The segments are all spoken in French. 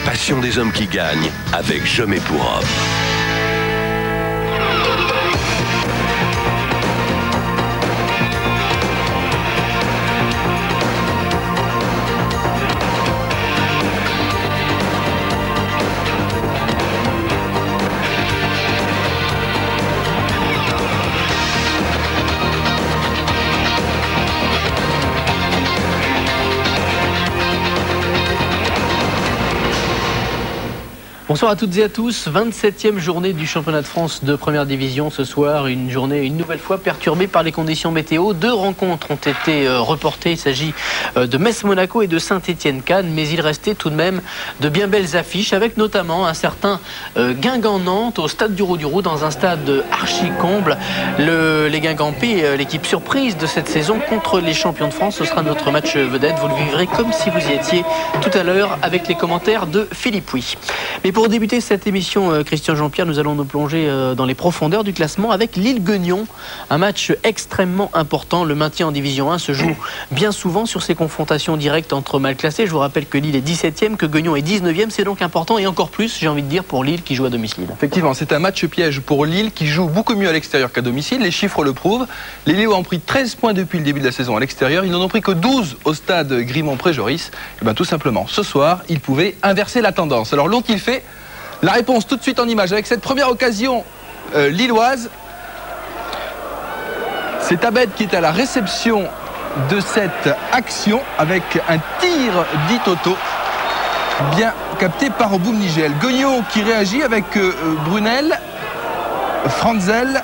passion des hommes qui gagnent avec Je mets pour homme. Bonsoir à toutes et à tous, 27e journée du championnat de France de première division ce soir, une journée une nouvelle fois perturbée par les conditions météo. 2 rencontres ont été reportées, il s'agit de Metz-Monaco et de Saint-Étienne-Cannes, mais il restait tout de même de bien belles affiches avec notamment un certain Guingamp-Nantes au stade du Roux dans un stade archi-comble. Les Guingampais, l'équipe surprise de cette saison contre les champions de France, ce sera notre match vedette, vous le vivrez comme si vous y étiez tout à l'heure avec les commentaires de Philippe Pouy. Mais pour débuter cette émission, Christian Jean-Pierre, nous allons nous plonger dans les profondeurs du classement avec Lille-Guignon. Un match extrêmement important. Le maintien en Division 1 se joue bien souvent sur ces confrontations directes entre mal classés. Je vous rappelle que Lille est 17e, que Guignon est 19e. C'est donc important et encore plus, j'ai envie de dire, pour Lille qui joue à domicile. Effectivement, c'est un match piège pour Lille qui joue beaucoup mieux à l'extérieur qu'à domicile. Les chiffres le prouvent. Les Lillois ont pris 13 points depuis le début de la saison à l'extérieur. Ils n'en ont pris que 12 au stade Grimont-Pré-Joris. Et bien tout simplement, ce soir, ils pouvaient inverser la tendance. Alors l'ont-ils fait ? La réponse tout de suite en image avec cette première occasion lilloise. C'est Abed qui est à la réception de cette action avec un tir d'Itoto bien capté par Boumnigel. Guignon qui réagit avec Brunel, Franzel.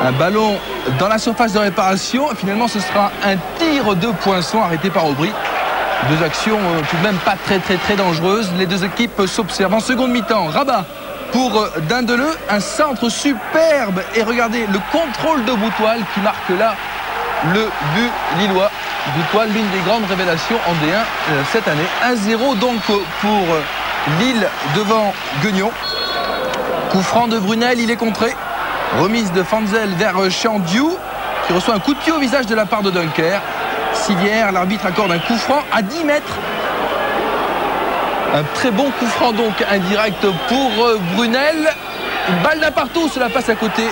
Un ballon dans la surface de réparation. Et finalement ce sera un tir de Poinçon arrêté par Aubry. 2 actions tout de même pas très dangereuses. Les 2 équipes s'observent en seconde mi-temps. Rabat pour Dindeleu, un centre superbe. Et regardez le contrôle de Boutoil qui marque là le but lillois. Boutoil, l'une des grandes révélations en D1 cette année. 1-0 donc pour Lille devant Guignon. Coup franc de Brunel, il est contré. Remise de Fanzel vers Chandiou qui reçoit un coup de pied au visage de la part de Dunker. Sivière, l'arbitre accorde un coup franc à 10 mètres. Un très bon coup franc donc indirect pour Brunel. Une balle d'un partout, cela passe à côté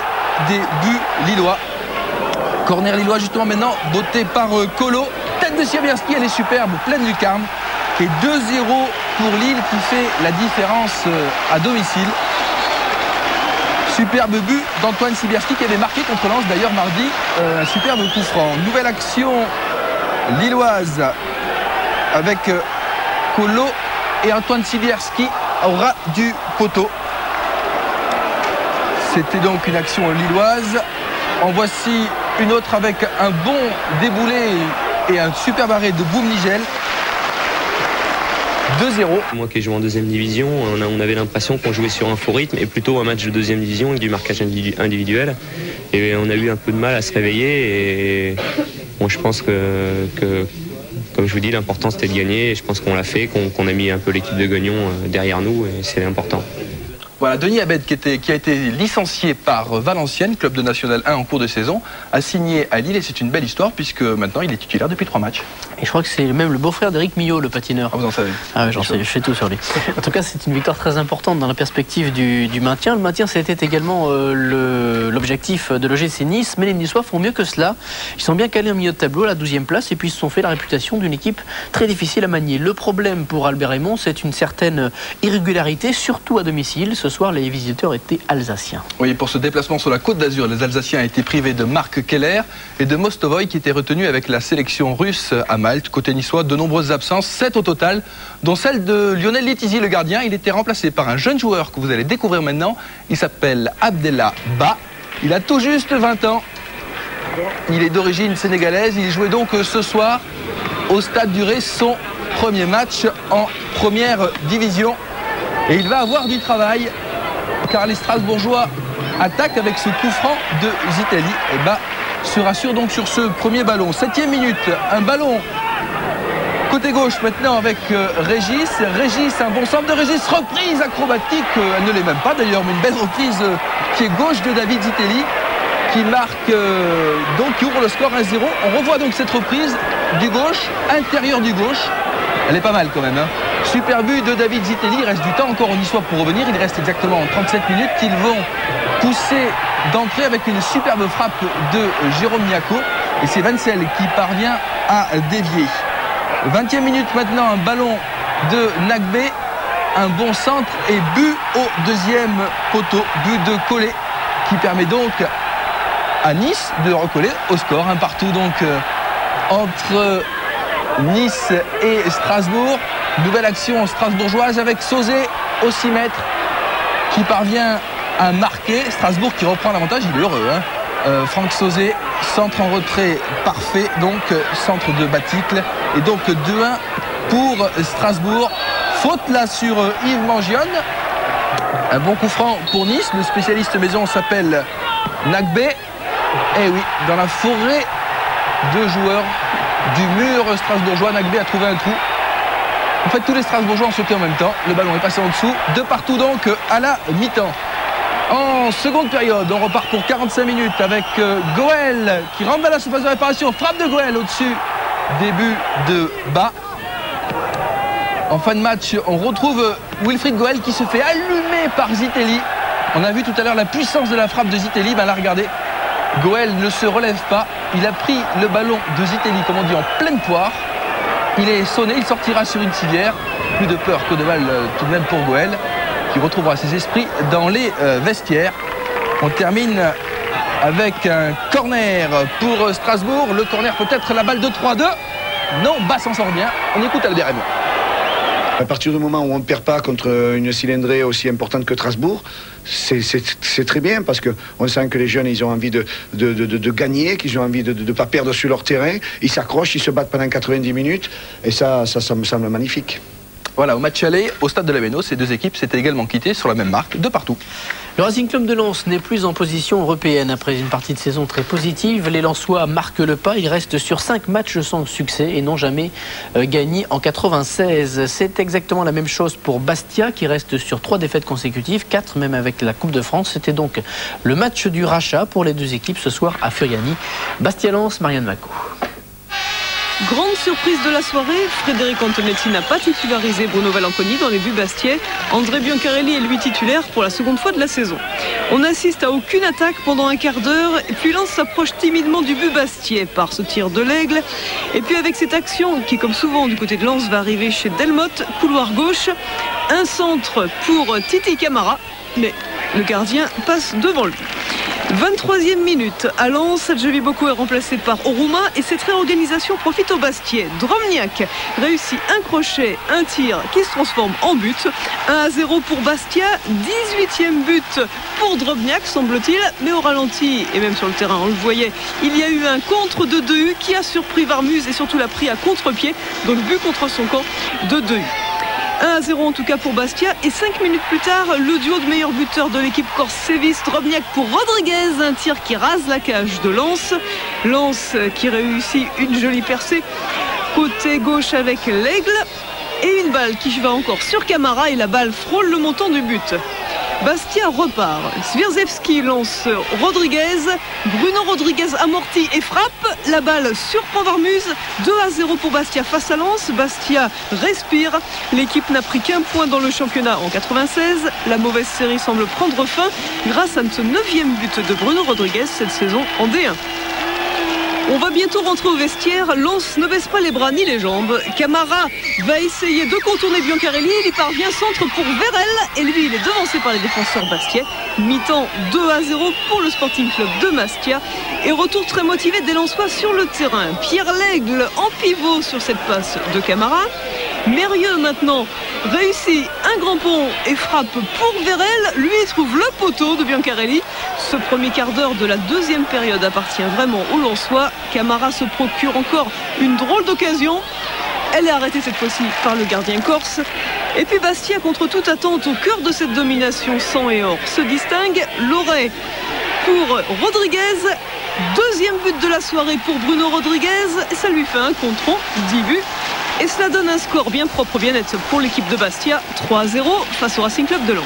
des buts lillois. Corner lillois justement maintenant, botté par Colo. Tête de Sierbiarski, elle est superbe, pleine lucarne. Et 2-0 pour Lille qui fait la différence à domicile. Superbe but d'Antoine Sibierski qui avait marqué contre Lens d'ailleurs mardi. Un superbe coup franc. Nouvelle action lilloise avec Colo et Antoine Sibierski au ras du poteau. C'était donc une action lilloise. En voici une autre avec un bon déboulé et un superbe arrêt de Boumnigel. 2-0. Moi qui ai joué en 2e division, on avait l'impression qu'on jouait sur un faux rythme et plutôt un match de 2e division avec du marquage individuel. Et on a eu un peu de mal à se réveiller. Et bon, je pense que comme je vous dis, l'important c'était de gagner. Et je pense qu'on l'a fait, qu'on a mis un peu l'équipe de Guignon derrière nous et c'est important. Voilà, Denis Abed qui a été licencié par Valenciennes, club de National 1 en cours de saison, a signé à Lille et c'est une belle histoire puisque maintenant il est titulaire depuis 3 matchs. Et je crois que c'est même le beau-frère d'Éric Millot, le patineur. Ah, vous en savez? Ah oui, j'en sais, je sais tout sur lui. En tout cas, c'est une victoire très importante dans la perspective du maintien. Le maintien, c'était également l'objectif de l'OGC Nice, mais les Niçois font mieux que cela. Ils sont bien calés au milieu de tableau, à la 12e place, et puis ils se sont fait la réputation d'une équipe très difficile à manier. Le problème pour Albert Raymond, c'est une certaine irrégularité, surtout à domicile. Ce soir, les visiteurs étaient alsaciens. Oui, pour ce déplacement sur la Côte d'Azur, les Alsaciens étaient privés de Marc Keller et de Mostovoy qui était retenu avec la sélection russe à Malte. Côté niçois, de nombreuses absences, 7 au total, dont celle de Lionel Letizy, le gardien. Il était remplacé par un jeune joueur que vous allez découvrir maintenant. Il s'appelle Abdellah Ba. Il a tout juste 20 ans. Il est d'origine sénégalaise. Il jouait donc ce soir au Stade du Ré son premier match en première division. Et il va avoir du travail car les Strasbourgeois attaquent avec ce coup franc de Zitelli. Et Ba se rassure donc sur ce premier ballon. 7e minute, un ballon côté gauche maintenant avec Régis. Régis, un bon centre de Régis, reprise acrobatique, elle ne l'est même pas d'ailleurs, mais une belle reprise qui est gauche de David Zitelli qui marque donc qui ouvre le score 1-0. On revoit donc cette reprise du gauche, intérieur du gauche. Elle est pas mal quand même, hein. Super but de David Zitelli. Il reste du temps encore aux Niçois pour revenir. Il reste exactement 37 minutes qu'ils vont pousser d'entrée avec une superbe frappe de Jérôme Niaco. Et c'est Wenzel qui parvient à dévier. 20e minute maintenant, un ballon de Nagbe. Un bon centre et but au deuxième poteau. But de Collet qui permet donc à Nice de recoller au score. Un partout donc entre Nice et Strasbourg. Nouvelle action strasbourgeoise avec Sauzet au 6 mètres qui parvient à marquer. Strasbourg qui reprend l'avantage, il est heureux. Franck Sauzet, centre en retrait parfait, donc centre de Baticle. Et donc 2-1 pour Strasbourg. Faute là sur Yves Mangione. Un bon coup franc pour Nice. Le spécialiste maison s'appelle Nagbe. Et oui, dans la forêt de joueurs du mur strasbourgeois, Nagbe a trouvé un trou. En fait, tous les Strasbourgeois ont sauté en même temps. Le ballon est passé en dessous. De partout donc à la mi-temps. En seconde période, on repart pour 45 minutes avec Goël qui rentre dans la surface de réparation. Frappe de Goël au-dessus. Début de bas. En fin de match, on retrouve Wilfried Goël qui se fait allumer par Zitelli. On a vu tout à l'heure la puissance de la frappe de Zitelli. Là, regardez, Goël ne se relève pas. Il a pris le ballon de Zitelli, comme on dit, en pleine poire. Il est sonné, il sortira sur une civière. Plus de peur que de mal tout de même pour Goël, qui retrouvera ses esprits dans les vestiaires. On termine avec un corner pour Strasbourg. Le corner peut-être la balle de 3-2. Non, Bas s'en sort bien. On écoute Albert Raymond. À partir du moment où on ne perd pas contre une cylindrée aussi importante que Strasbourg, c'est très bien parce qu'on sent que les jeunes ils ont envie de gagner, qu'ils ont envie de ne pas perdre sur leur terrain. Ils s'accrochent, ils se battent pendant 90 minutes et ça me semble magnifique. Voilà, au match aller, au stade de la Méno, ces deux équipes s'étaient également quittées sur la même marque, de partout. Le Racing Club de Lens n'est plus en position européenne après une partie de saison très positive. Les Lensois marquent le pas, ils restent sur 5 matchs sans succès et n'ont jamais gagné en 96. C'est exactement la même chose pour Bastia qui reste sur 3 défaites consécutives, 4 même avec la Coupe de France. C'était donc le match du rachat pour les deux équipes ce soir à Furiani. Bastia-Lens, Marianne Macco. Grande surprise de la soirée, Frédéric Antonetti n'a pas titularisé Bruno Valanconi dans les buts bastiais. André Biancarelli est lui titulaire pour la seconde fois de la saison. On n'assiste à aucune attaque pendant un quart d'heure et puis Lens s'approche timidement du but bastiais par ce tir de l'Aigle. Et puis avec cette action qui, comme souvent du côté de Lens, va arriver chez Delmotte, couloir gauche, un centre pour Titi Camara, mais le gardien passe devant lui. 23e minute, à Lens, Adjevi Boko est remplacé par Oruma et cette réorganisation profite au Bastiais. Drobniak réussit un crochet, un tir qui se transforme en but. 1-0 pour Bastia, 18e but pour Drobniak semble-t-il, mais au ralenti et même sur le terrain on le voyait, il y a eu un contre de Dehu qui a surpris Varmuz et surtout l'a pris à contre-pied, donc but contre son camp de Dehu. 1-0 en tout cas pour Bastia et 5 minutes plus tard, le duo de meilleurs buteurs de l'équipe corse sévisse, Drobniak pour Rodriguez, un tir qui rase la cage de Lens. Lens qui réussit une jolie percée côté gauche avec l'Aigle et une balle qui va encore sur Camara et la balle frôle le montant du but. Bastia repart. Swirzewski lance Rodriguez. Bruno Rodriguez amortit et frappe. La balle surprend Varmuz. 2-0 pour Bastia face à Lens. Bastia respire. L'équipe n'a pris qu'un point dans le championnat en 96. La mauvaise série semble prendre fin grâce à ce 9e but de Bruno Rodriguez cette saison en D1. On va bientôt rentrer au vestiaire. Lens ne baisse pas les bras ni les jambes. Camara va essayer de contourner Biancarelli. Il y parvient, centre pour Vérel. Et lui, il est devancé par les défenseurs bastiais. Mi-temps 2-0 pour le Sporting Club de Bastia. Et retour très motivé des Lensois sur le terrain. Pierre Lègle en pivot sur cette passe de Camara. Mérieux maintenant réussit un grand pont et frappe pour Vérel. Lui trouve le poteau de Biancarelli. Ce premier quart d'heure de la deuxième période appartient vraiment aux Lensois. Camara se procure encore une drôle d'occasion. Elle est arrêtée cette fois-ci par le gardien corse. Et puis Bastia, contre toute attente, au cœur de cette domination sang et or, se distingue. Loret pour Rodriguez. Deuxième but de la soirée pour Bruno Rodriguez. Et ça lui fait un contre 10 buts. Et cela donne un score bien propre, bien net pour l'équipe de Bastia. 3-0 face au Racing Club de Lens.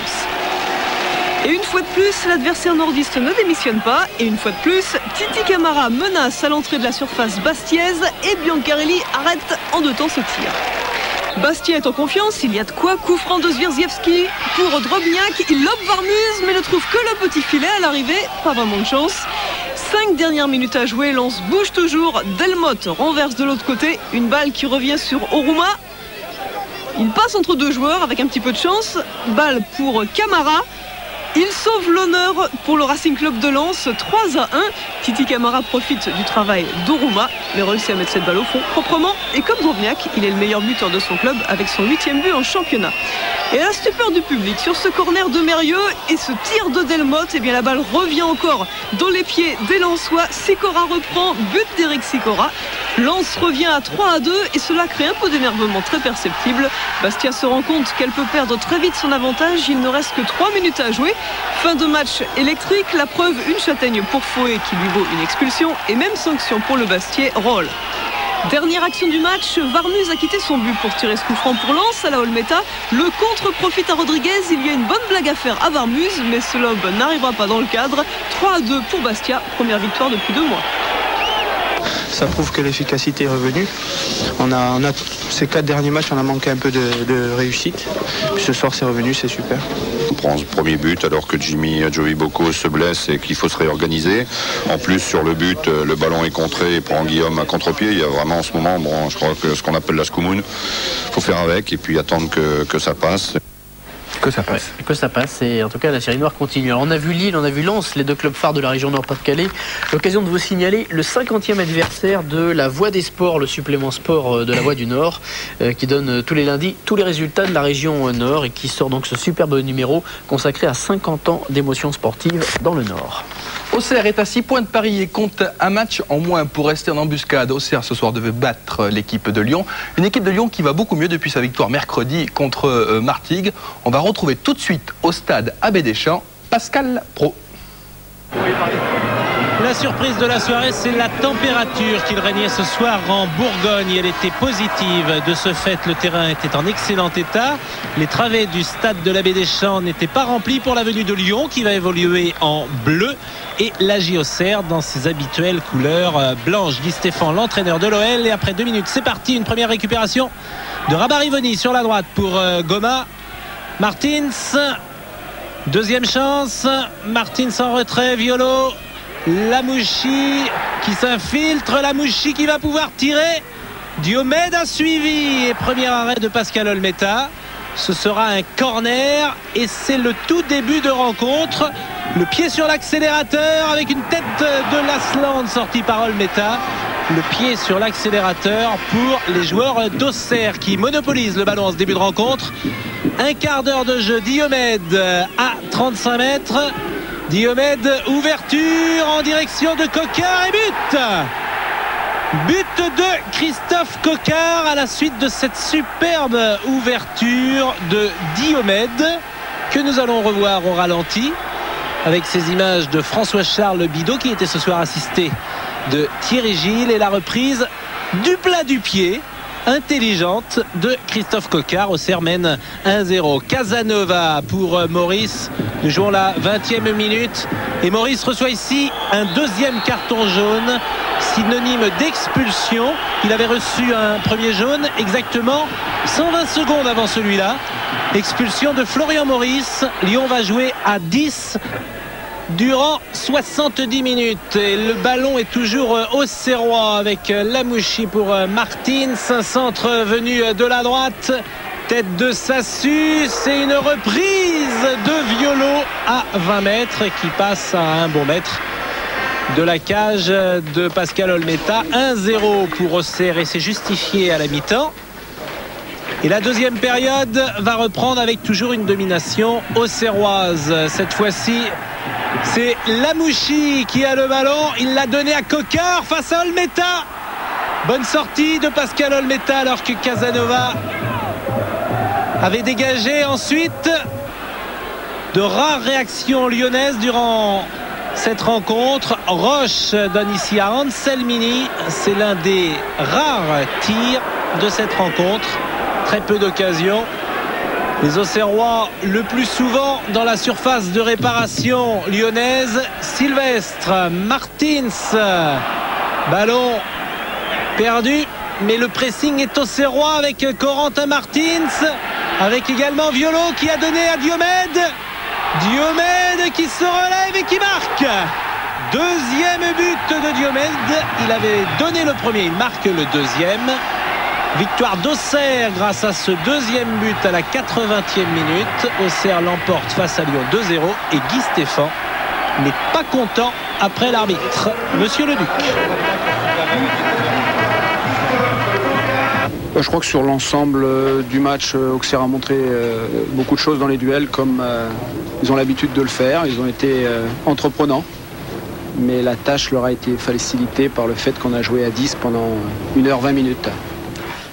Et une fois de plus, l'adversaire nordiste ne démissionne pas. Et une fois de plus, Titi Camara menace à l'entrée de la surface bastiaise. Et Biancarelli arrête en 2 temps ce tir. Bastia est en confiance, il y a de quoi. Coup franc de Zwierziewski pour Drobniak. Il lobe Varmuz, mais ne trouve que le petit filet à l'arrivée. Pas vraiment de chance. 5 dernières minutes à jouer, Lens bouge toujours. Delmotte renverse de l'autre côté. Une balle qui revient sur Oruma. Il passe entre deux joueurs avec un petit peu de chance. Balle pour Camara. Il sauve l'honneur pour le Racing Club de Lens, 3-1. Titi Camara profite du travail d'Oruma, mais réussit à mettre cette balle au fond proprement. Et comme Drobniak, il est le meilleur buteur de son club avec son 8e but en championnat. Et à la stupeur du public, sur ce corner de Mérieux et ce tir de Delmotte, eh bien la balle revient encore dans les pieds des Lensois. Sikora reprend, but d'Eric Sikora. Lens revient à 3-2 et cela crée un peu d'énervement très perceptible. Bastia se rend compte qu'elle peut perdre très vite son avantage. Il ne reste que 3 minutes à jouer. Fin de match électrique. La preuve, une châtaigne pour Fouet qui lui vaut une expulsion et même sanction pour le Bastiais, Roll. Dernière action du match, Varmuz a quitté son but pour tirer ce coup franc pour Lens à la Olmeta. Le contre profite à Rodriguez. Il y a une bonne blague à faire à Varmuz, mais ce lob n'arrivera pas dans le cadre. 3-2 pour Bastia, première victoire depuis 2 mois. Ça prouve que l'efficacité est revenue. On a ces 4 derniers matchs, on a manqué un peu de réussite. Puis ce soir, c'est revenu, c'est super. On prend ce premier but alors que Jimmy Adjovi-Boko se blesse et qu'il faut se réorganiser. En plus, sur le but, le ballon est contré et prend Guillaume à contre-pied. Il y a vraiment en ce moment, je crois que ce qu'on appelle la Scoumoun. Il faut faire avec et puis attendre que ça passe. Que ça passe. Ouais, que ça passe, et en tout cas la série noire continue. Alors on a vu Lille, on a vu Lens, les 2 clubs phares de la région Nord-Pas-de-Calais. L'occasion de vous signaler le 50e adversaire de la Voix des Sports, le supplément sport de la Voix du Nord, qui donne tous les lundis tous les résultats de la région Nord et qui sort donc ce superbe numéro consacré à 50 ans d'émotions sportives dans le Nord. Auxerre est à 6 points de Paris et compte un match en moins pour rester en embuscade. Auxerre ce soir devait battre l'équipe de Lyon. Une équipe de Lyon qui va beaucoup mieux depuis sa victoire mercredi contre Martigues. On va retrouver tout de suite au stade Abbé Deschamps Pascal Pro. La surprise de la soirée, c'est la température qu'il régnait ce soir en Bourgogne. Elle était positive. De ce fait, le terrain était en excellent état. Les travées du stade de l'Abbé Deschamps n'étaient pas remplies pour la venue de Lyon, qui va évoluer en bleu, et l'AJ Auxerre dans ses habituelles couleurs blanches. Guy Stéphane, l'entraîneur de l'OL. Et après 2 minutes, c'est parti. Une première récupération de Rabarivoni sur la droite pour Goma. Martins, deuxième chance. Martins en retrait, Violo. Lamouchi qui s'infiltre, Lamouchi qui va pouvoir tirer. Diomède a suivi et premier arrêt de Pascal Olmeta. Ce sera un corner et c'est le tout début de rencontre. Le pied sur l'accélérateur avec une tête de Lasland sortie par Olmeta. Le pied sur l'accélérateur pour les joueurs d'Auxerre qui monopolisent le ballon en ce début de rencontre. Un quart d'heure de jeu, Diomède à 35 mètres. Diomède, ouverture en direction de Coquard et but. But de Christophe Coquard à la suite de cette superbe ouverture de Diomède que nous allons revoir au ralenti avec ces images de François-Charles Bidot qui était ce soir assisté de Thierry Gilles et la reprise du plat du pied intelligente de Christophe Coquard. Auxerre mène 1-0. Casanova pour Maurice. Nous jouons la 20e minute et Maurice reçoit ici un 2e carton jaune, synonyme d'expulsion. Il avait reçu un premier jaune exactement 120 secondes avant celui-là. Expulsion de Florian Maurice. Lyon va jouer à 10 durant 70 minutes et le ballon est toujours auxerrois avec Lamouchi pour Martins, un centre venu de la droite, tête de Sassu, c'est une reprise de Violo à 20 mètres qui passe à un bon mètre de la cage de Pascal Olmeta. 1-0 pour Auxerre et c'est justifié à la mi-temps. Et la deuxième période va reprendre avec toujours une domination auxerroise. Cette fois-ci, c'est Lamouchi qui a le ballon. Il l'a donné à Coquard face à Olmeta. Bonne sortie de Pascal Olmeta alors que Casanova avait dégagé. Ensuite, de rares réactions lyonnaises durant cette rencontre. Roche donne ici à Anselmini. C'est l'un des rares tirs de cette rencontre. Très peu d'occasions. Les Auxerrois le plus souvent dans la surface de réparation lyonnaise. Sylvestre, Martins, ballon perdu mais le pressing est auxerrois avec Corentin Martins, avec également Violo qui a donné à Diomède. Diomède qui se relève et qui marque. Deuxième but de Diomède. Il avait donné le premier, il marque le deuxième. Victoire d'Auxerre grâce à ce deuxième but à la 80e minute. Auxerre l'emporte face à Lyon 2-0 et Guy Stéphane n'est pas content après l'arbitre. Monsieur Leduc. Je crois que sur l'ensemble du match, Auxerre a montré beaucoup de choses dans les duels comme ils ont l'habitude de le faire. Ils ont été entreprenants. Mais la tâche leur a été facilitée par le fait qu'on a joué à 10 pendant 1h20 minutes.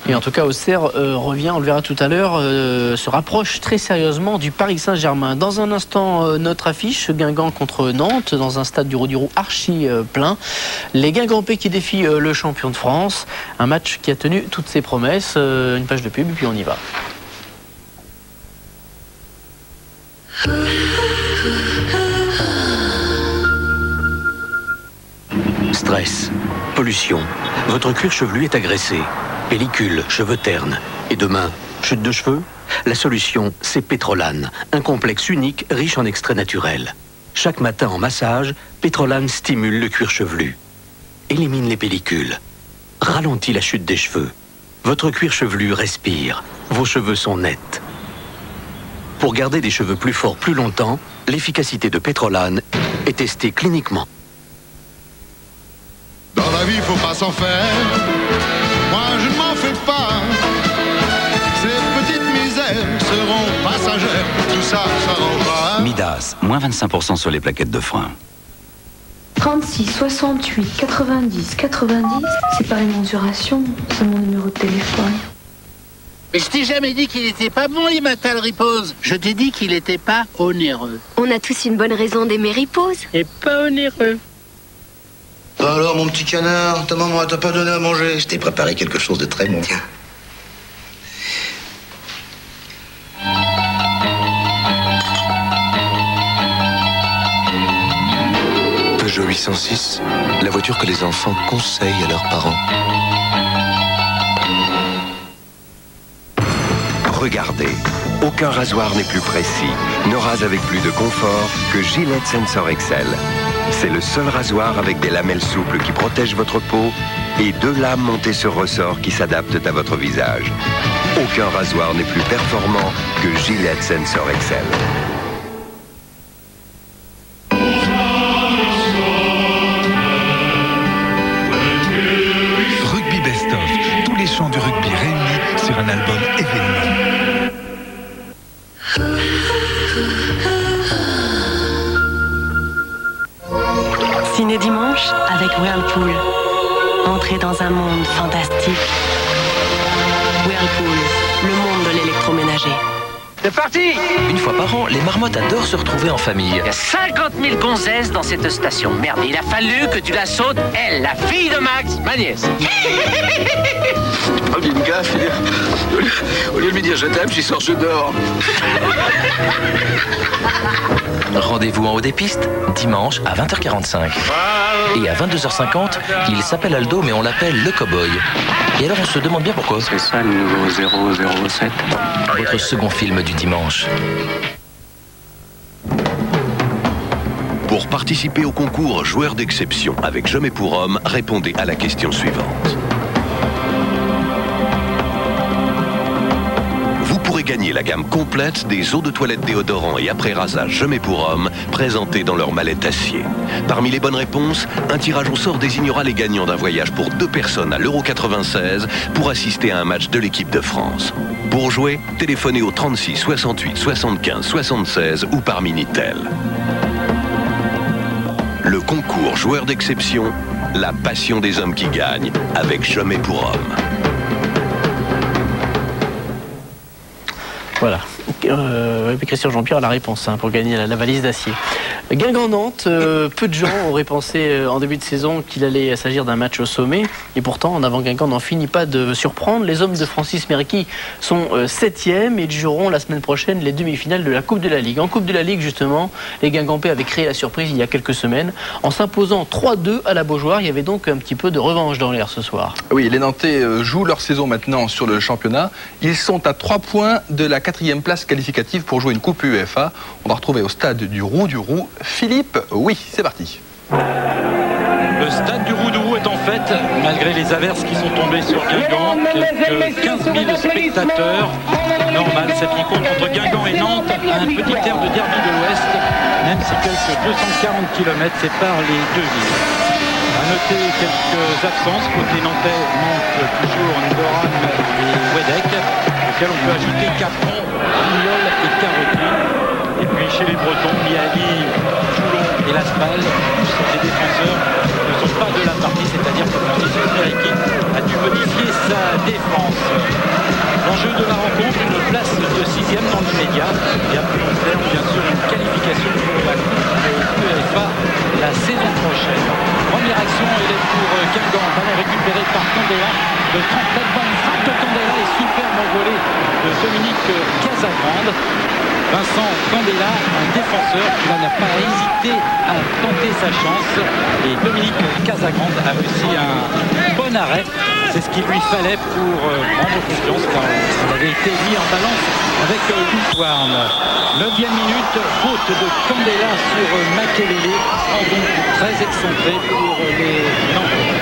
Et en tout cas, Auxerre revient, on le verra tout à l'heure, se rapproche très sérieusement du Paris Saint-Germain. Dans un instant, notre affiche, Guingamp contre Nantes, dans un stade du Roux archi plein. Les Guingampais qui défient le champion de France. Un match qui a tenu toutes ses promesses. Une page de pub et puis on y va. Stress, pollution, votre cuir chevelu est agressé. Pellicule, cheveux ternes. Et demain, chute de cheveux? La solution, c'est Pétrolane, un complexe unique riche en extraits naturels. Chaque matin en massage, Pétrolane stimule le cuir chevelu. Élimine les pellicules. Ralentit la chute des cheveux. Votre cuir chevelu respire. Vos cheveux sont nets. Pour garder des cheveux plus forts plus longtemps, l'efficacité de Pétrolane est testée cliniquement. Dans la vie, faut pas s'en faire. Moi, je ne m'en fais pas. Ces petites misères seront passagères. Tout ça, ça rendra. Midas, moins 25% sur les plaquettes de frein. 36 68 90 90, c'est pas une mensuration, c'est mon numéro de téléphone. Mais je t'ai jamais dit qu'il était pas bon les Mental Repose. Je t'ai dit qu'il était pas onéreux. On a tous une bonne raison d'aimer Repose. Et pas onéreux. Alors, mon petit canard, ta maman t'a pas donné à manger? Je t'ai préparé quelque chose de très bon. Tiens. Peugeot 806, la voiture que les enfants conseillent à leurs parents. Regardez, aucun rasoir n'est plus précis, ne rase avec plus de confort que Gillette Sensor XL. C'est le seul rasoir avec des lamelles souples qui protègent votre peau et 2 lames montées sur ressort qui s'adaptent à votre visage. Aucun rasoir n'est plus performant que Gillette Sensor XL. Rugby Best of, tous les chants du rugby réunis sur un album événement. Ciné dimanche avec Whirlpool. Entrez dans un monde fantastique. Whirlpool, le monde de l'électroménager. C'est parti! Une fois par an, les marmottes adorent se retrouver en famille. Il y a 50 000 gonzesses dans cette station. Merde, il a fallu que tu la sautes, elle, la fille de Max, ma nièce. Oh, une gaffe. Au lieu de lui dire je t'aime, j'y sors, je dors. Rendez-vous en haut des pistes, dimanche à 20h45. Et à 22h50, il s'appelle Aldo, mais on l'appelle le cow-boy. Et alors on se demande bien pourquoi. C'est ça le nouveau 007. Votre second film du dimanche. Pour participer au concours Joueurs d'exception avec Jamais pour Homme, répondez à la question suivante. Vous pourrez gagner la gamme complète des eaux de toilette déodorants et après-rasage Jamais pour Homme présentées dans leur mallette acier. Parmi les bonnes réponses, un tirage au sort désignera les gagnants d'un voyage pour 2 personnes à l'Euro 96 pour assister à un match de l'équipe de France. Pour jouer, téléphonez au 36 68 75 76 ou par Minitel. Le concours Joueurs d'exception, la passion des hommes qui gagnent avec Jamais pour Homme. Voilà. Christian Jean-Pierre a la réponse pour gagner la valise d'acier. Guingamp-Nantes, peu de gens auraient pensé en début de saison qu'il allait s'agir d'un match au sommet. Et pourtant, en avant Guingamp n'en finit pas de surprendre. Les hommes de Francis Mériqui sont 7e et ils joueront la semaine prochaine les demi-finales de la Coupe de la Ligue. En Coupe de la Ligue, justement, les Guingampais avaient créé la surprise il y a quelques semaines en s'imposant 3-2 à la Beaujoire. Il y avait donc un petit peu de revanche dans l'air ce soir. Oui, les Nantais jouent leur saison maintenant sur le championnat. Ils sont à 3 points de la 4e place qualificative pour jouer une Coupe UEFA. On va retrouver au stade du Roux Philippe. Oui, c'est parti. Le stade du Roux est en fait, malgré les averses qui sont tombées sur Guingamp, quelques 15 000 spectateurs. Normal, cette rencontre entre Guingamp et Nantes a un petit air de derby de l'Ouest, même si quelques 240 km séparent les deux villes. À noter quelques absences côté nantais, manque toujours Ndoran et Wedek, auxquels on peut ajouter Capron, Pignol et Carotti. Et puis chez les Bretons, Miali, Toulon et Laspal, tous les défenseurs ne sont pas de la partie, c'est-à-dire que Francis Mériqui a dû modifier sa défense. L'enjeu de la rencontre, une place de 6e dans l'immédiat et à plus long terme, bien sûr, une qualification pour la Coupe UEFA la saison prochaine. Première action, elle est pour Guingamp, ballon récupéré par Candela de 30 mètres, bonne frappe de Candela et superbe envolée de Dominique Casagrande. Vincent Candela, un défenseur qui n'a pas hésité à tenter sa chance et Dominique Casagrande a réussi un bon arrêt. C'est ce qu'il lui fallait pour prendre confiance car il avait été mis en balance avec Louvoirne. 9e minute, faute de Candela sur Makelele, en donc très excentré pour les Nantais.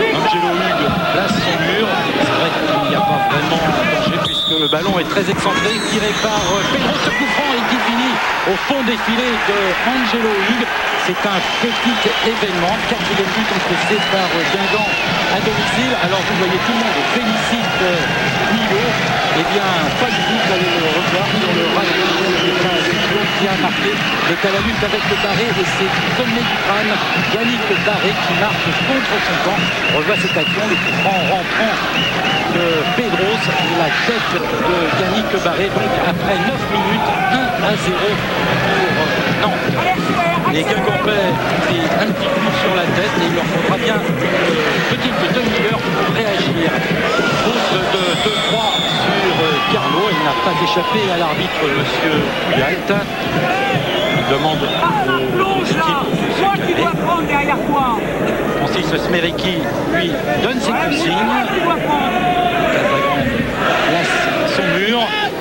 Angelo Hugues place son mur. C'est vrai qu'il n'y a pas vraiment danger puisque le ballon est très excentré, tiré par Pedro, ce coup franc et qui finit au fond des filets de Angelo Hugues. C'est un petit événement, 4e but encaissé par Guingamp à domicile. Alors vous voyez tout le monde félicite Milo. Eh bien, pas du tout, vous allez le revoir sur le ralenti qui a marqué est à la lutte avec le Barré et c'est sommet du crâne Yannick Barré qui marque contre son camp. On revoit cette action, le coup franc rentrant de Pedros, la tête de Yannick Barré, donc après 9 minutes, 1-0 pour Nantes. Les Guingampais ont un petit coup sur la tête et il leur faudra bien une petite demi-heure pour réagir. Faute de 2-3 sur Carlo, il n'a pas échappé à l'arbitre monsieur Puyalt. Il demande aux équipes de se calmer. Francis Mériqui lui donne ses consignes. Casagrande place son mur.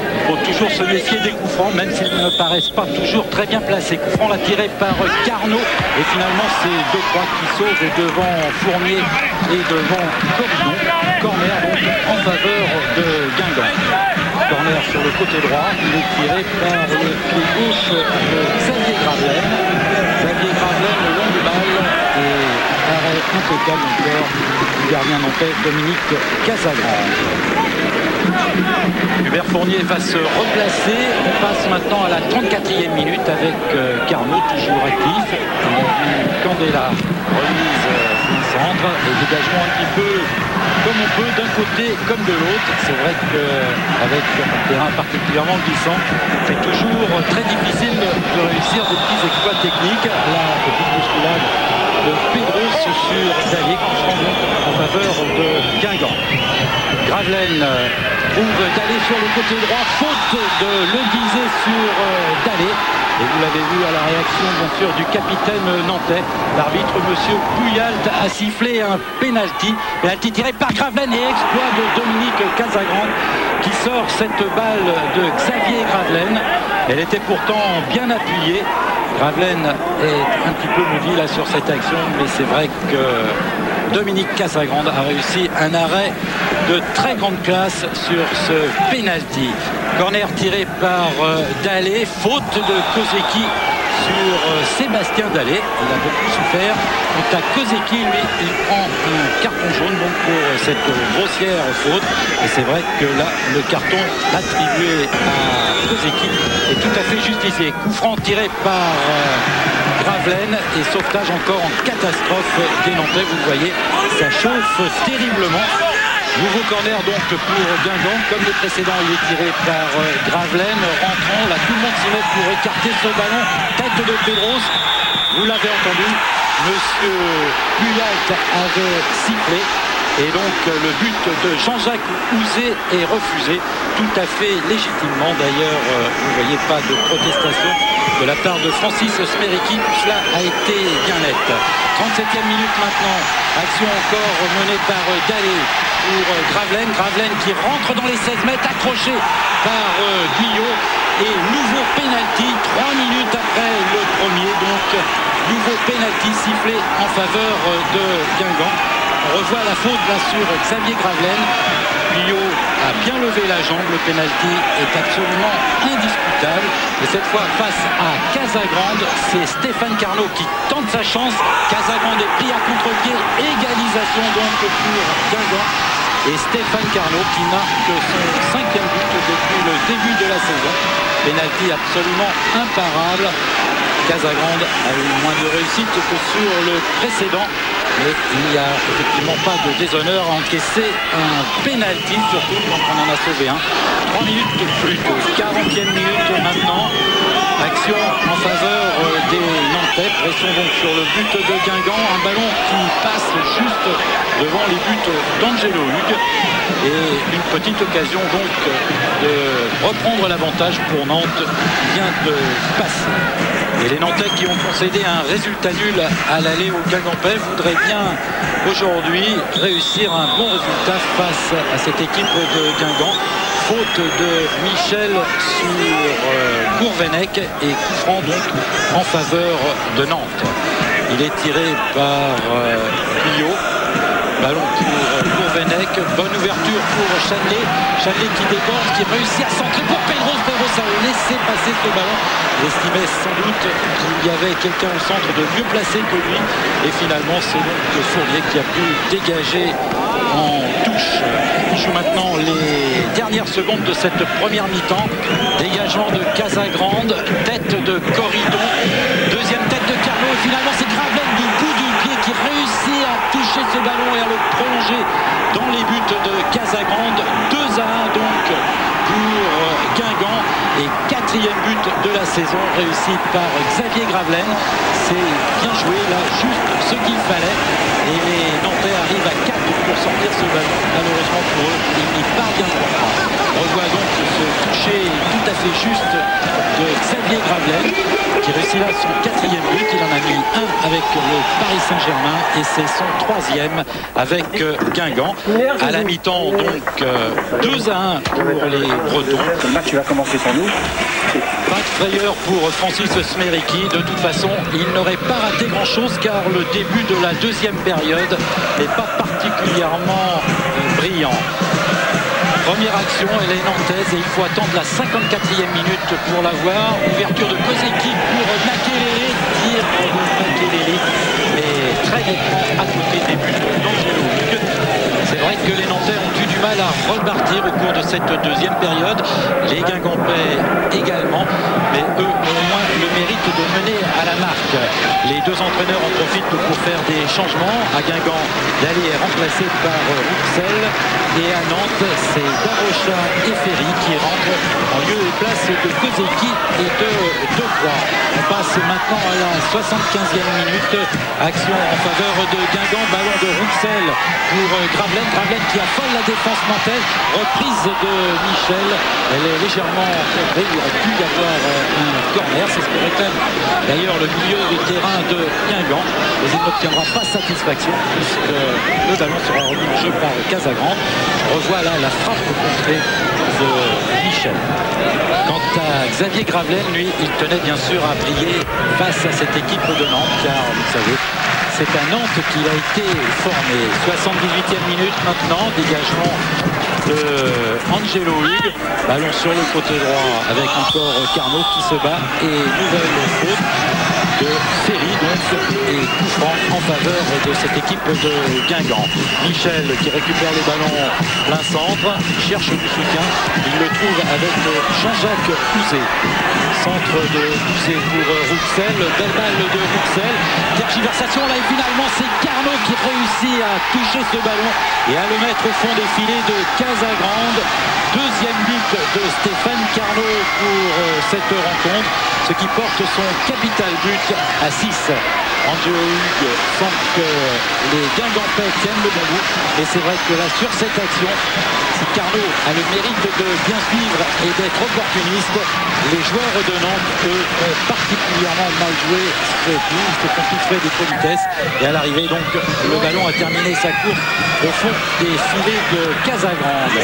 Il faut toujours se méfier des coups francs, même s'ils ne paraissent pas toujours très bien placés. Coup franc là tiré par Carnot. Et finalement, c'est 2-3 qui sauvent devant Fournier et devant Corridon. Corner donc en faveur de Guingamp. Corner sur le côté droit. Il est tiré par le pied gauche de Xavier Gravelaine. Xavier Gravelaine, le long de balle. Et arrêt impeccable encore du gardien nantais Dominique Casagrande. Hubert Fournier va se replacer. On passe maintenant à la 34e minute avec Carnot toujours actif. On a vu Candela, remise au centre et dégagement un petit peu comme on peut d'un côté comme de l'autre. C'est vrai qu'avec un terrain particulièrement glissant, c'est toujours très difficile de réussir des petits exploits techniques. La petite bousculade de Pedros sur Dalé qui prend donc en faveur de Guingamp. Gravelaine trouve Dalé sur le côté droit, faute de Le Guizet sur Dalé. Et vous l'avez vu à la réaction bien sûr du capitaine nantais. L'arbitre monsieur Puyalt a sifflé un pénalty. Pénalty tiré par Gravelaine et exploit de Dominique Casagrande qui sort cette balle de Xavier Gravelaine. Elle était pourtant bien appuyée. Gravelaine est un petit peu maudit là sur cette action, mais c'est vrai que Dominique Casagrande a réussi un arrêt de très grande classe sur ce penalty. Corner tiré par Dalé, faute de Kozeki sur Sébastien Dalé. Il a beaucoup souffert. Quant à Kozeki, lui, il prend un carton jaune donc pour cette grossière faute. Et c'est vrai que là, le carton attribué à Kozeki est tout à fait justifié. Coup franc tiré par Gravelaine et sauvetage encore en catastrophe des Nantais. Vous le voyez, ça chauffe terriblement. Nouveau corner donc pour Guingamp. Comme le précédent, il est tiré par Gravelaine. Rentrant, là tout le monde s'y met pour écarter ce ballon. Tête de Pedros. Vous l'avez entendu, Monsieur Puyat avait sifflé. Et donc le but de Jean-Jacques Houzé est refusé, tout à fait légitimement. D'ailleurs, vous ne voyez pas de protestation de la part de Francis Smericki. Tout cela a été bien net. 37e minute maintenant. Action encore menée par Gallet pour Gravelaine. Gravelaine qui rentre dans les 16 mètres, accroché par Guyot. Et nouveau pénalty, 3 minutes après le premier. Donc nouveau pénalty sifflé en faveur de Guingamp. On revoit la faute là sur Xavier Gravelaine. Guyot a bien levé la jambe. Le pénalty est absolument indiscutable. Et cette fois face à Casagrande, c'est Stéphane Carnot qui tente sa chance. Casagrande est pris à contre-pied. Égalisation donc pour Guingamp. Et Stéphane Carnot qui marque son 5e but depuis le début de la saison. Pénalty absolument imparable. Casagrande a eu moins de réussite que sur le précédent. Mais il n'y a effectivement pas de déshonneur à encaisser un pénalty, surtout quand on en a sauvé un. 3 minutes plus tôt, 40e minute maintenant. Action en faveur des Nantais. Pression donc sur le but de Guingamp. Un ballon qui passe juste devant les buts d'Angelo Hugues. Et une petite occasion donc de reprendre l'avantage pour Nantes vient de passer. Et les Nantais qui ont concédé un résultat nul à l'aller au Guingampais voudraient bien aujourd'hui réussir un bon résultat face à cette équipe de Guingamp. Faute de Michel sur Gourvenec et coup franc donc en faveur de Nantes. Il est tiré par Guyot. Ballon pour Gourvenec. Bonne ouverture pour Chanlet. Chanlet qui déborde, qui réussit à centrer pour Pedros. Pedros a laissé passer ce ballon. Il estimait sans doute qu'il y avait quelqu'un au centre de mieux placé que lui. Et finalement, c'est donc Fournier qui a pu dégager en touche. On joue maintenant les dernières secondes de cette première mi-temps. Dégagement de Casagrande. Tête de Corridon. Deuxième tête de Carnot. Et finalement, c'est Gravelaine du bout du pied qui réussit à toucher ce ballon et à le prolonger dans les buts de Casagrande. 2-1 donc pour Guingamp. Et 4e but de la saison réussi par Xavier Gravelaine. C'est bien joué là, juste ce qu'il fallait. Et les Nantais arrivent à 4 pour sortir ce ballon. Malheureusement pour eux, ils n'y parviendront pas. On revoit donc ce toucher tout à fait juste de Xavier Gravelaine qui réussit là son 4e but. Il en a mis un avec le Paris Saint-Germain et c'est son 3e avec Guingamp. À la mi-temps donc 2-1 pour les Bretons. Le match va commencer sans nous. Pas de frayeur pour Francis Smericki. De toute façon, il n'aurait pas raté grand-chose car le début de la deuxième période n'est pas particulièrement brillant. Première action, elle est nantaise et il faut attendre la 54e minute pour la voir. Ouverture de Kozeki pour Makelele. Tir de Makelele. Et très nettement à côté des buts d'Angelo Hugues. C'est vrai que les Nantais ont eu du mal à repartir au cours de cette deuxième période. Les Guingampais également. Mais eux ont au moins le mérite de mener à la marque. Les deux entraîneurs en profitent pour faire des changements. À Guingamp, Daly est remplacé par Rouxel. Et à Nantes, c'est Darocha et Ferry qui rentrent en lieu et place de Kozeki et de Decroix. On passe maintenant à la 75e minute. Action en faveur de Guingamp. Ballon de Rouxel pour Gravelaine. Gravelaine qui affole la défense nantaise. Reprise de Michel. Elle est légèrement encadrée. Il aurait pu y avoir un corner. C'est ce que réclame d'ailleurs le milieu de terrain de Guingamp. Mais il n'obtiendra pas satisfaction puisque le ballon sera remis en jeu par Casagrande. Revoit là la frappe contrée de Michel. Quant à Xavier Gravelaine, lui, il tenait bien sûr à briller face à cette équipe de Nantes, car vous savez, c'est à Nantes qu'il a été formé. 78e minute maintenant, dégagement de Angelo Hugues. Ballon sur le côté droit avec encore Carnot qui se bat et nouvelle faute de Ferry donc et coup franc en faveur de cette équipe de Guingamp. Michel qui récupère les ballons plein centre, cherche du soutien, il le trouve avec Jean-Jacques Houzé. Centre de Houzé pour Rouxel, belle balle de Rouxel, tergiversation là et finalement c'est Carnot qui réussit à toucher ce ballon et à le mettre au fond des filets de Casagrande. Deuxième but de Stéphane Carnot pour cette rencontre, ce qui porte son capital but à 6. Angelo Hugues sent que les Guingampais tiennent le bon bout et c'est vrai que là sur cette action, si Carnot a le mérite de bien suivre et d'être opportuniste, les joueurs de Nantes eux ont particulièrement mal joué ce but, se sont tous fait des politesses et à l'arrivée donc le ballon a terminé sa course au fond des filets de Casagrande.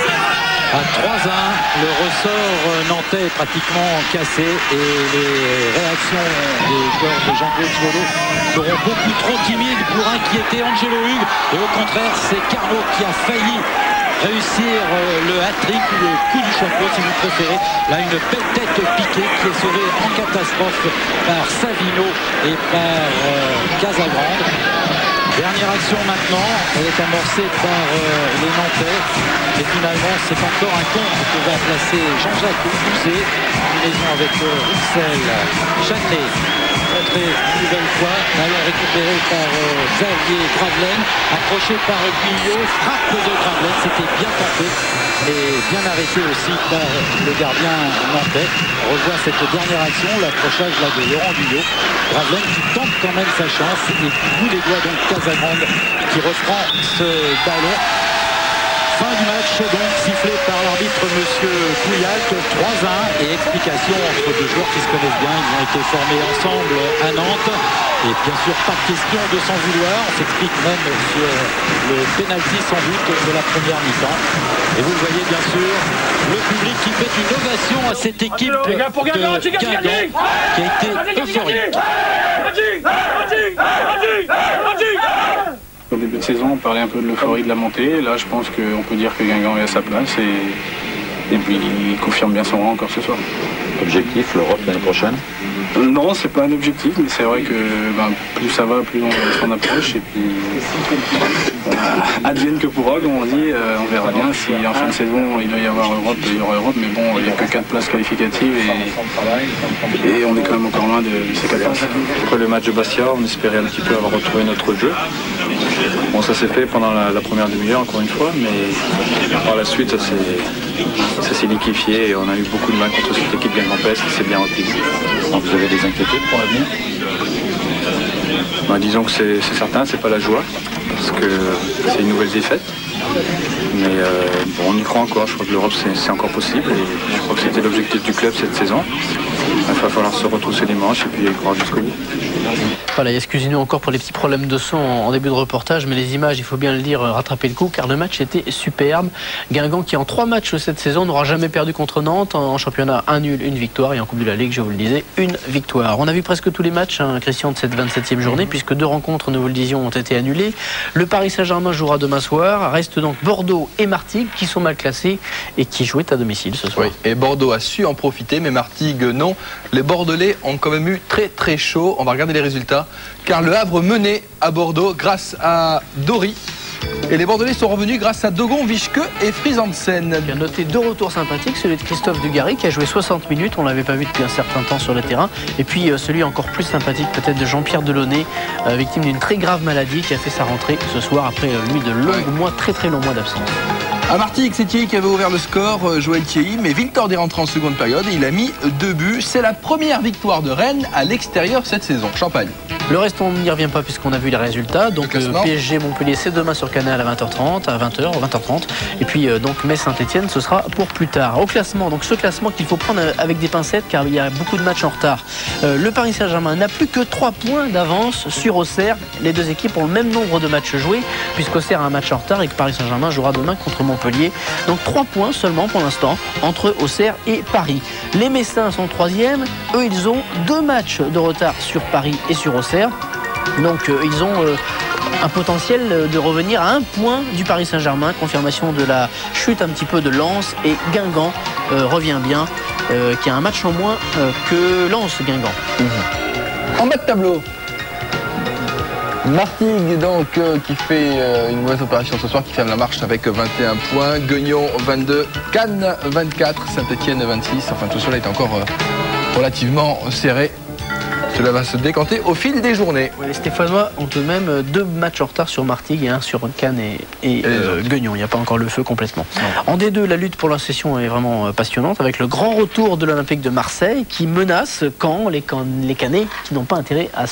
À 3-1, le ressort nantais est pratiquement cassé et les réactions des joueurs de Jean-Claude Solo seront beaucoup trop timides pour inquiéter Angelo Hugues. Et au contraire, c'est Carnot qui a failli réussir le hat-trick ou le coup du chapeau si vous préférez. Là, une belle tête piquée qui est sauvée en catastrophe par Savino et par Casagrande. Dernière action maintenant, elle est amorcée par les Nantais et finalement c'est encore un contre que va placer Jean-Jacques Houzé, combinaison avec Rouxel, Châtelet, contré une nouvelle fois, ballon récupéré par Xavier Gravelaine, accroché par Guyot, frappe de Gravelaine, c'était bien tenté mais bien arrêté aussi par le gardien nantais. On revoit cette dernière action, l'accrochage là de Laurent Guyot, Gravelaine qui tente quand même sa chance et du bout des doigts donc Casagrande qui reprend ce ballon. Fin du match donc sifflé par l'arbitre monsieur Couillac, 3-1 et explication entre deux joueurs qui se connaissent bien, ils ont été formés ensemble à Nantes et bien sûr pas question de s'en vouloir, on s'explique même sur le pénalty sans but de la première mi-temps et vous le voyez bien sûr le public qui fait une ovation à cette équipe de Guingamp qui a été euphorique. Au début de saison, on parlait un peu de l'euphorie de la montée. Là, je pense qu'on peut dire que Guingamp est à sa place et puis il confirme bien son rang encore ce soir. Objectif, l'Europe l'année prochaine? Non, c'est pas un objectif, mais c'est vrai que plus ça va, plus on s'en approche. Et puis, advienne que pourra, comme on dit, on verra bien si en fin de saison il doit y avoir Europe, il y aura Europe, mais bon, il n'y a que 4 places qualificatives et on est quand même encore loin de ces 4 places. Après le match de Bastia, on espérait un petit peu avoir retrouvé notre jeu. Bon, ça s'est fait pendant la première demi-heure, encore une fois, mais par la suite, ça s'est liquéfié et on a eu beaucoup de mal contre cette équipe guingampaise qui s'est bien repliée. Vous avez des inquiétudes pour l'avenir? Disons que c'est certain, c'est pas la joie, parce que c'est une nouvelle défaite. Mais bon, on y croit encore, je crois que l'Europe c'est encore possible et je crois que c'était l'objectif du club cette saison. Il va falloir se retrousser les manches et puis y croire jusqu'au bout. Voilà, excusez-nous encore pour les petits problèmes de son en début de reportage, mais les images, il faut bien le dire, rattraper le coup, car le match était superbe. Guingamp qui en 3 matchs cette saison n'aura jamais perdu contre Nantes, en championnat 1 nul, 1 victoire, et en Coupe de la Ligue, je vous le disais, 1 victoire. On a vu presque tous les matchs, Christian, de cette 27e journée, puisque 2 rencontres, nous vous le disions, ont été annulées. Le Paris Saint-Germain jouera demain soir, reste donc Bordeaux et Martigues qui sont mal classés et qui jouaient à domicile ce soir. Oui, et Bordeaux a su en profiter, mais Martigues non. Les Bordelais ont quand même eu très très chaud. On va regarder les résultats, car le Havre menait à Bordeaux grâce à Dory. Et les Bordelais sont revenus grâce à Dogon, Vischke et Frisansen. Il a noté 2 retours sympathiques, celui de Christophe Dugarry qui a joué 60 minutes, on ne l'avait pas vu depuis un certain temps sur le terrain. Et puis celui encore plus sympathique peut-être de Jean-Pierre Delaunay, victime d'une très grave maladie qui a fait sa rentrée ce soir après lui de longs mois, très très longs mois d'absence. À Martigues, c'est Thierry qui avait ouvert le score, Joël Thierry, mais Victor est rentré en seconde période et il a mis 2 buts. C'est la première victoire de Rennes à l'extérieur cette saison. Champagne. Le reste, on n'y revient pas puisqu'on a vu les résultats. Donc PSG Montpellier, c'est demain sur Canal à 20h30, à 20h30. Et puis donc Metz Saint-Etienne, ce sera pour plus tard. Au classement, donc ce classement qu'il faut prendre avec des pincettes car il y a beaucoup de matchs en retard. Le Paris Saint-Germain n'a plus que 3 points d'avance sur Auxerre. Les 2 équipes ont le même nombre de matchs joués puisqu'Auxerre a un match en retard et que Paris Saint-Germain jouera demain contre Montpellier. Donc 3 points seulement pour l'instant entre Auxerre et Paris. Les Messins sont 3e. Eux, ils ont 2 matchs de retard sur Paris et sur Auxerre. Donc ils ont un potentiel de revenir à 1 point du Paris Saint-Germain. Confirmation de la chute un petit peu de Lens, et Guingamp revient bien, qui a un match en moins que Lens-Guingamp. En bas de tableau, Martigues donc qui fait une mauvaise opération ce soir, qui ferme la marche avec 21 points, Guignon 22, Cannes 24, Saint-Etienne 26. Enfin tout cela est encore relativement serré. Cela va se décanter au fil des journées. Ouais, les Stéphanois ont tout de même 2 matchs en retard sur Martigues et 1 sur Cannes et Guignon. Il n'y a pas encore le feu complètement. Non. En D2, la lutte pour l'accession est vraiment passionnante, avec le grand retour de l'Olympique de Marseille qui menace les Cannais qui n'ont pas intérêt à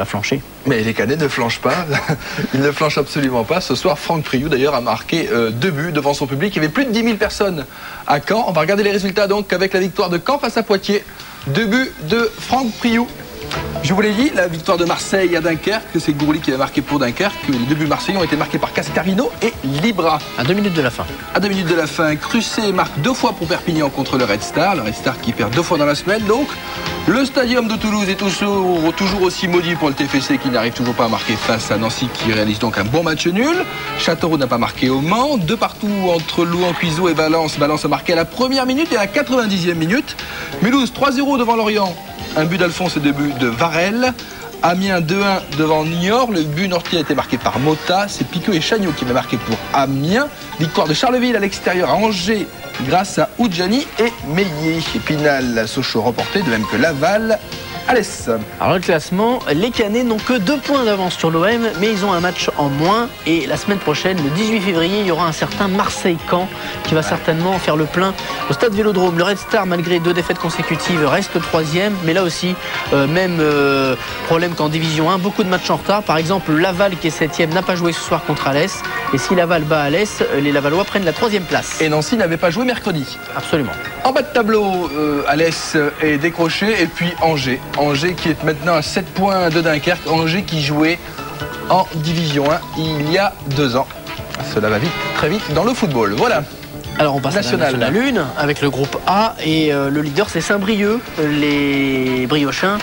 flancher. Mais les Cannais ne flanchent pas, ils ne flanchent absolument pas. Ce soir, Franck Priou d'ailleurs a marqué 2 buts devant son public. Il y avait plus de 10 000 personnes à Caen. On va regarder les résultats donc avec la victoire de Caen face à Poitiers. 2 buts de Franck Priou. Je vous l'ai dit, la victoire de Marseille à Dunkerque, c'est Gourli qui a marqué pour Dunkerque. Les 2 buts marseillais ont été marqués par Cascarino et Libra. À 2 minutes de la fin. À 2 minutes de la fin, Crusset marque 2 fois pour Perpignan contre le Red Star. Le Red Star qui perd 2 fois dans la semaine. Donc, le stadium de Toulouse est toujours aussi maudit pour le TFC qui n'arrive toujours pas à marquer face à Nancy, qui réalise donc un bon match nul. Châteauroux n'a pas marqué au Mans. 2 partout entre Louan-Cuiseaux et Valence. Valence a marqué à la première minute et à la 90e minute. Mulhouse 3-0 devant Lorient. Un but d'Alphonse et 2 buts de Varel. Amiens 2-1 devant Niort. Le but nortier a été marqué par Mota. C'est Piqueux et Chagnot qui va marquer pour Amiens. Victoire de Charleville à l'extérieur à Angers grâce à Oudjani et Meillet. Épinal, Sochaux remporté, de même que Laval. Alès. Alors le classement, les Cannais n'ont que 2 points d'avance sur l'OM, mais ils ont un match en moins. Et la semaine prochaine, le 18 février, il y aura un certain Marseille-Caen qui va certainement faire le plein au stade Vélodrome. Le Red Star, malgré 2 défaites consécutives, reste 3e. Mais là aussi, même problème qu'en Division 1, beaucoup de matchs en retard. Par exemple, Laval, qui est 7e, n'a pas joué ce soir contre Alès. Et si Laval bat Alès, les Lavallois prennent la 3e place. Et Nancy n'avait pas joué mercredi. Absolument. En bas de tableau, Alès est décroché. Et puis Angers. Angers qui est maintenant à 7 points de Dunkerque. Angers qui jouait en Division 1 il y a 2 ans. Cela va vite, très vite dans le football. Voilà. Alors on passe à la Nationale 1 avec le groupe A et le leader c'est Saint-Brieuc, les Briochins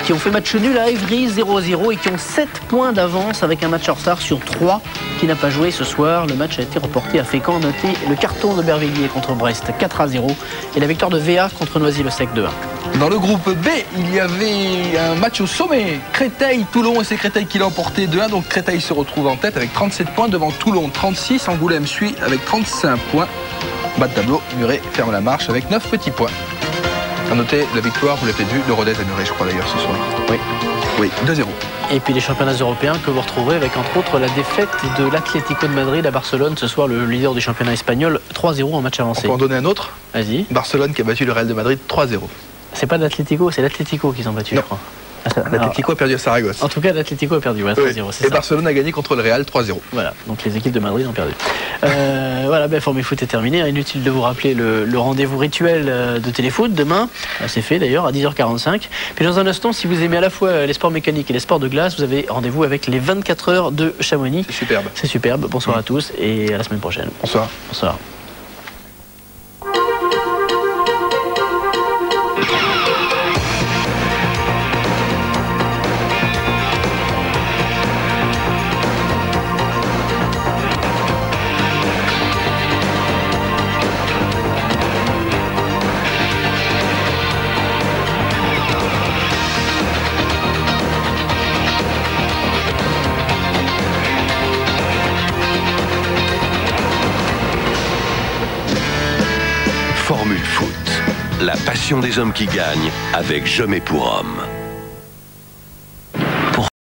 qui ont fait match nul à Évry 0-0 et qui ont 7 points d'avance avec un match en retard sur 3 qui n'a pas joué ce soir. Le match a été reporté à Fécamp. Notez le carton de Bervilliers contre Brest 4-0 et la victoire de VA contre Noisy-le-Sec 2-1. Dans le groupe B, il y avait un match au sommet. Créteil-Toulon et c'est Créteil qui l'a emporté 2-1. Donc Créteil se retrouve en tête avec 37 points devant Toulon 36. Angoulême suit avec 35 points. Bas de tableau, Muret ferme la marche avec 9 petits points. A noter la victoire, vous l'avez peut-être vu, de Rodez à Muret, je crois d'ailleurs ce soir. Oui, 2-0. Et puis les championnats européens que vous retrouvez avec entre autres la défaite de l'Atlético de Madrid à Barcelone ce soir, le leader du championnat espagnol, 3-0 en match avancé. On peut en donner un autre? Vas-y. Barcelone qui a battu le Real de Madrid 3-0. C'est pas l'Atlético, c'est l'Atlético qu'ils ont battu, non. Je crois. L'Atlético a perdu à Saragosse. En tout cas, l'Atlético a perdu, 3-0. Oui. Et Barcelone a gagné contre le Real 3-0. Voilà, donc les équipes de Madrid ont perdu. Voilà, Formule Foot est terminé. Inutile de vous rappeler le rendez-vous rituel de Téléfoot demain. C'est fait d'ailleurs à 10h45. Puis dans un instant, si vous aimez à la fois les sports mécaniques et les sports de glace, vous avez rendez-vous avec les 24 heures de Chamonix. C'est superbe. C'est superbe. Bonsoir à tous et à la semaine prochaine. Bonsoir. Bonsoir. Formule Foot, la passion des hommes qui gagnent avec Je mets pour homme.